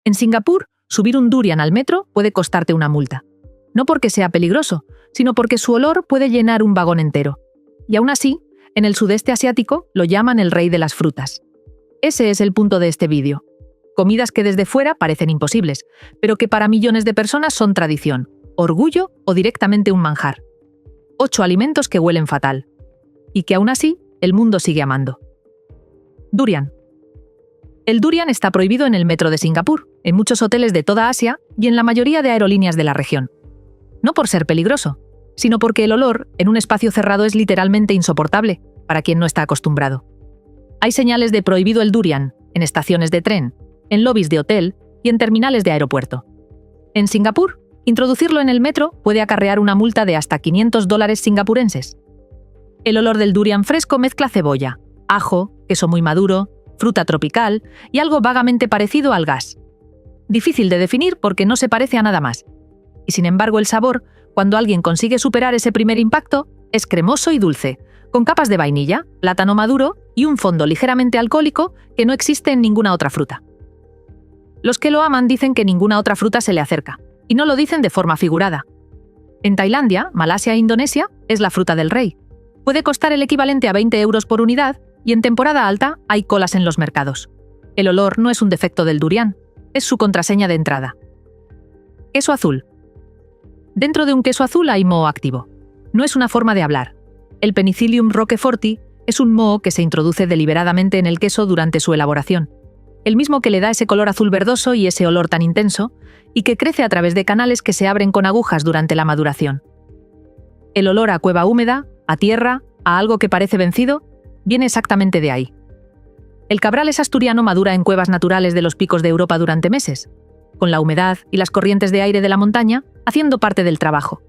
En Singapur, subir un durian al metro puede costarte una multa. No porque sea peligroso, sino porque su olor puede llenar un vagón entero. Y aún así, en el sudeste asiático lo llaman el rey de las frutas. Ese es el punto de este vídeo. Comidas que desde fuera parecen imposibles, pero que para millones de personas son tradición, orgullo o directamente un manjar. 8 alimentos que huelen fatal. Y que aún así, el mundo sigue amando. Durian. El durian está prohibido en el metro de Singapur, en muchos hoteles de toda Asia y en la mayoría de aerolíneas de la región. No por ser peligroso, sino porque el olor en un espacio cerrado es literalmente insoportable para quien no está acostumbrado. Hay señales de prohibido el durian en estaciones de tren, en lobbies de hotel y en terminales de aeropuerto. En Singapur, introducirlo en el metro puede acarrear una multa de hasta $500 singapurenses. El olor del durian fresco mezcla cebolla, ajo, queso muy maduro, fruta tropical y algo vagamente parecido al gas. Difícil de definir porque no se parece a nada más. Y sin embargo el sabor, cuando alguien consigue superar ese primer impacto, es cremoso y dulce, con capas de vainilla, plátano maduro y un fondo ligeramente alcohólico que no existe en ninguna otra fruta. Los que lo aman dicen que ninguna otra fruta se le acerca, y no lo dicen de forma figurada. En Tailandia, Malasia e Indonesia es la fruta del rey. Puede costar el equivalente a 20 euros por unidad y en temporada alta hay colas en los mercados. El olor no es un defecto del durian, es su contraseña de entrada. Queso azul. Dentro de un queso azul hay moho activo. No es una forma de hablar. El Penicillium roqueforti es un moho que se introduce deliberadamente en el queso durante su elaboración. El mismo que le da ese color azul verdoso y ese olor tan intenso, y que crece a través de canales que se abren con agujas durante la maduración. El olor a cueva húmeda, a tierra, a algo que parece vencido, viene exactamente de ahí. El cabrales asturiano madura en cuevas naturales de los picos de Europa durante meses, con la humedad y las corrientes de aire de la montaña haciendo parte del trabajo.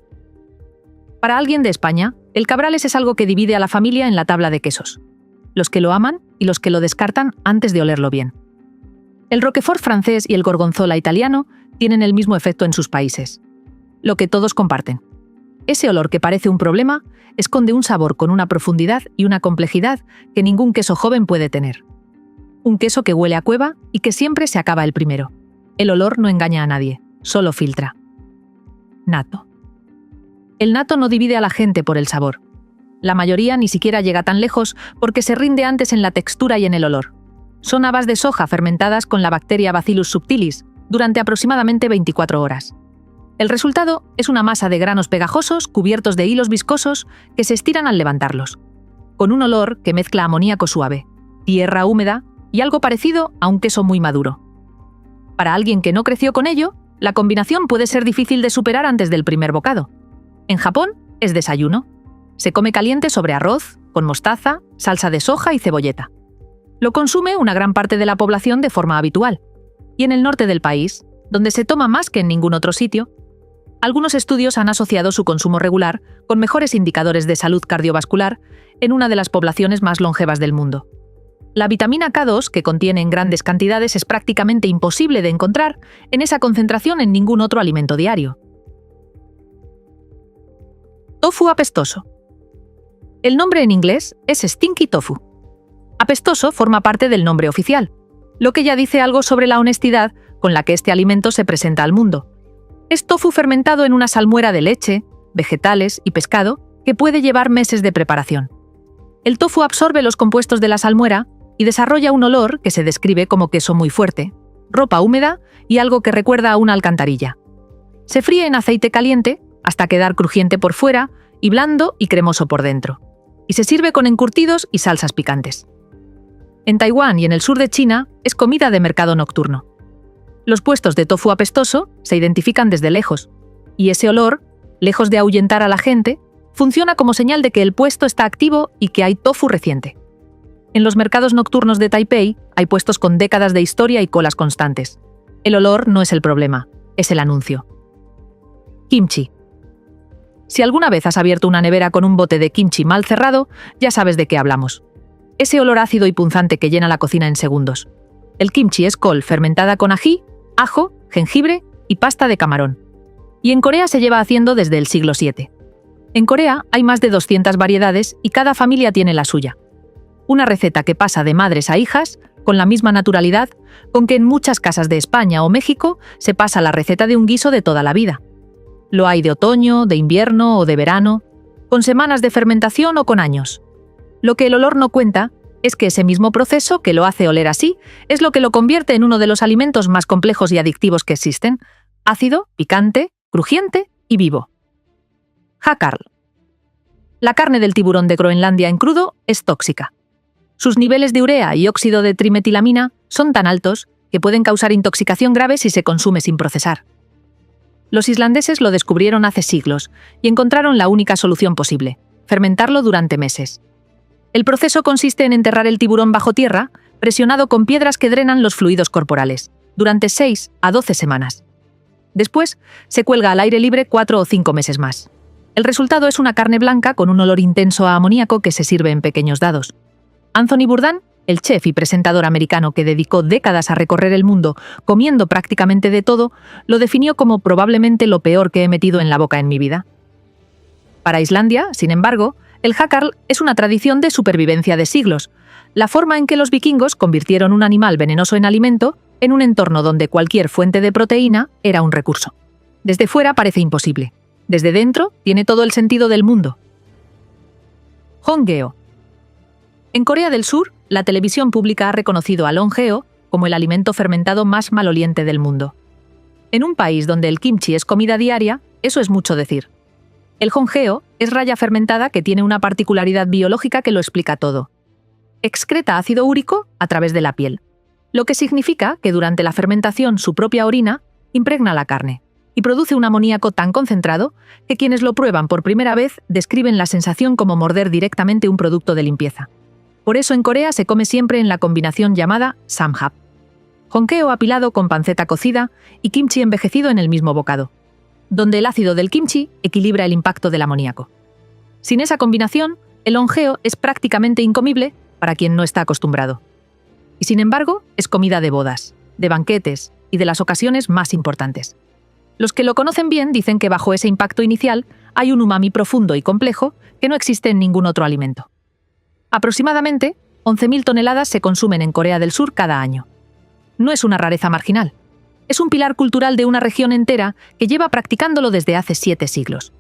Para alguien de España, el cabrales es algo que divide a la familia en la tabla de quesos, los que lo aman y los que lo descartan antes de olerlo bien. El roquefort francés y el gorgonzola italiano tienen el mismo efecto en sus países. Lo que todos comparten. Ese olor que parece un problema esconde un sabor con una profundidad y una complejidad que ningún queso joven puede tener. Un queso que huele a cueva y que siempre se acaba el primero. El olor no engaña a nadie, solo filtra. Nato. El nato no divide a la gente por el sabor. La mayoría ni siquiera llega tan lejos porque se rinde antes en la textura y en el olor. Son habas de soja fermentadas con la bacteria Bacillus subtilis durante aproximadamente 24 horas. El resultado es una masa de granos pegajosos cubiertos de hilos viscosos que se estiran al levantarlos, con un olor que mezcla amoníaco suave, tierra húmeda y algo parecido a un queso muy maduro. Para alguien que no creció con ello, la combinación puede ser difícil de superar antes del primer bocado. En Japón es desayuno. Se come caliente sobre arroz, con mostaza, salsa de soja y cebolleta. Lo consume una gran parte de la población de forma habitual. Y en el norte del país, donde se toma más que en ningún otro sitio, algunos estudios han asociado su consumo regular con mejores indicadores de salud cardiovascular en una de las poblaciones más longevas del mundo. La vitamina K2, que contiene en grandes cantidades, es prácticamente imposible de encontrar en esa concentración en ningún otro alimento diario. Tofu apestoso. El nombre en inglés es Stinky Tofu. Apestoso forma parte del nombre oficial, lo que ya dice algo sobre la honestidad con la que este alimento se presenta al mundo. Es tofu fermentado en una salmuera de leche, vegetales y pescado que puede llevar meses de preparación. El tofu absorbe los compuestos de la salmuera y desarrolla un olor que se describe como queso muy fuerte, ropa húmeda y algo que recuerda a una alcantarilla. Se fríe en aceite caliente hasta quedar crujiente por fuera y blando y cremoso por dentro, y se sirve con encurtidos y salsas picantes. En Taiwán y en el sur de China es comida de mercado nocturno. Los puestos de tofu apestoso se identifican desde lejos, y ese olor, lejos de ahuyentar a la gente, funciona como señal de que el puesto está activo y que hay tofu reciente. En los mercados nocturnos de Taipei hay puestos con décadas de historia y colas constantes. El olor no es el problema, es el anuncio. Kimchi. Si alguna vez has abierto una nevera con un bote de kimchi mal cerrado, ya sabes de qué hablamos. Ese olor ácido y punzante que llena la cocina en segundos. El kimchi es col fermentada con ají, ajo, jengibre y pasta de camarón. Y en Corea se lleva haciendo desde el siglo VII. En Corea hay más de 200 variedades y cada familia tiene la suya. Una receta que pasa de madres a hijas con la misma naturalidad con que en muchas casas de España o México se pasa la receta de un guiso de toda la vida. Lo hay de otoño, de invierno o de verano, con semanas de fermentación o con años. Lo que el olor no cuenta es que ese mismo proceso que lo hace oler así es lo que lo convierte en uno de los alimentos más complejos y adictivos que existen: ácido, picante, crujiente y vivo. Jácarl. La carne del tiburón de Groenlandia en crudo es tóxica. Sus niveles de urea y óxido de trimetilamina son tan altos que pueden causar intoxicación grave si se consume sin procesar. Los islandeses lo descubrieron hace siglos y encontraron la única solución posible: fermentarlo durante meses. El proceso consiste en enterrar el tiburón bajo tierra, presionado con piedras que drenan los fluidos corporales, durante 6 a 12 semanas. Después, se cuelga al aire libre 4 o 5 meses más. El resultado es una carne blanca con un olor intenso a amoníaco que se sirve en pequeños dados. Anthony Bourdain, el chef y presentador americano que dedicó décadas a recorrer el mundo comiendo prácticamente de todo, lo definió como probablemente lo peor que he metido en la boca en mi vida. Para Islandia, sin embargo, el jácarl es una tradición de supervivencia de siglos, la forma en que los vikingos convirtieron un animal venenoso en alimento en un entorno donde cualquier fuente de proteína era un recurso. Desde fuera parece imposible. Desde dentro tiene todo el sentido del mundo. Honggeo. En Corea del Sur, la televisión pública ha reconocido al honggeo como el alimento fermentado más maloliente del mundo. En un país donde el kimchi es comida diaria, eso es mucho decir. El honggeo es raya fermentada que tiene una particularidad biológica que lo explica todo. Excreta ácido úrico a través de la piel, lo que significa que durante la fermentación su propia orina impregna la carne y produce un amoníaco tan concentrado que quienes lo prueban por primera vez describen la sensación como morder directamente un producto de limpieza. Por eso en Corea se come siempre en la combinación llamada samhap: honggeo apilado con panceta cocida y kimchi envejecido en el mismo bocado, donde el ácido del kimchi equilibra el impacto del amoníaco. Sin esa combinación, el honggeo es prácticamente incomible para quien no está acostumbrado. Y sin embargo, es comida de bodas, de banquetes y de las ocasiones más importantes. Los que lo conocen bien dicen que bajo ese impacto inicial hay un umami profundo y complejo que no existe en ningún otro alimento. Aproximadamente 11.000 toneladas se consumen en Corea del Sur cada año. No es una rareza marginal. Es un pilar cultural de una región entera que lleva practicándolo desde hace 7 siglos.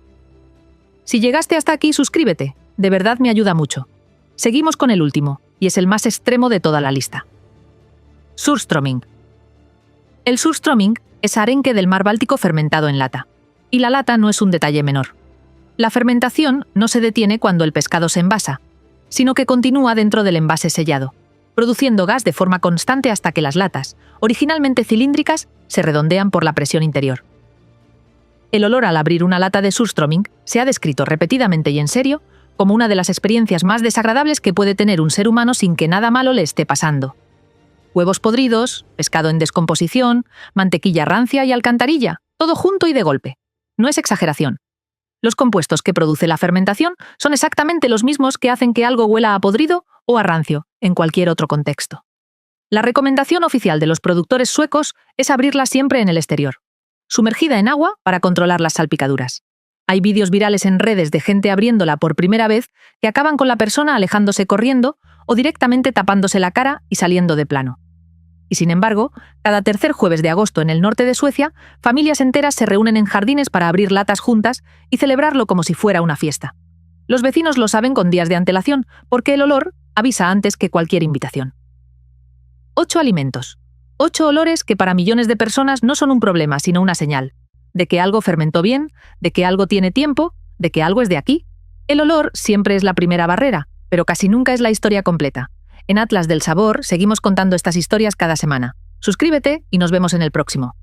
Si llegaste hasta aquí, suscríbete. De verdad me ayuda mucho. Seguimos con el último, y es el más extremo de toda la lista. Surströmming. El surströmming es arenque del mar Báltico fermentado en lata. Y la lata no es un detalle menor. La fermentación no se detiene cuando el pescado se envasa, sino que continúa dentro del envase sellado, produciendo gas de forma constante hasta que las latas, originalmente cilíndricas, se redondean por la presión interior. El olor al abrir una lata de surströmming se ha descrito repetidamente y en serio como una de las experiencias más desagradables que puede tener un ser humano sin que nada malo le esté pasando. Huevos podridos, pescado en descomposición, mantequilla rancia y alcantarilla, todo junto y de golpe. No es exageración. Los compuestos que produce la fermentación son exactamente los mismos que hacen que algo huela a podrido o a rancio en cualquier otro contexto. La recomendación oficial de los productores suecos es abrirla siempre en el exterior, sumergida en agua para controlar las salpicaduras. Hay vídeos virales en redes de gente abriéndola por primera vez que acaban con la persona alejándose corriendo o directamente tapándose la cara y saliendo de plano. Y sin embargo, cada tercer jueves de agosto en el norte de Suecia, familias enteras se reúnen en jardines para abrir latas juntas y celebrarlo como si fuera una fiesta. Los vecinos lo saben con días de antelación, porque el olor avisa antes que cualquier invitación. 8 alimentos. 8 olores que para millones de personas no son un problema, sino una señal. De que algo fermentó bien, de que algo tiene tiempo, de que algo es de aquí. El olor siempre es la primera barrera, pero casi nunca es la historia completa. En Atlas del Sabor seguimos contando estas historias cada semana. Suscríbete y nos vemos en el próximo.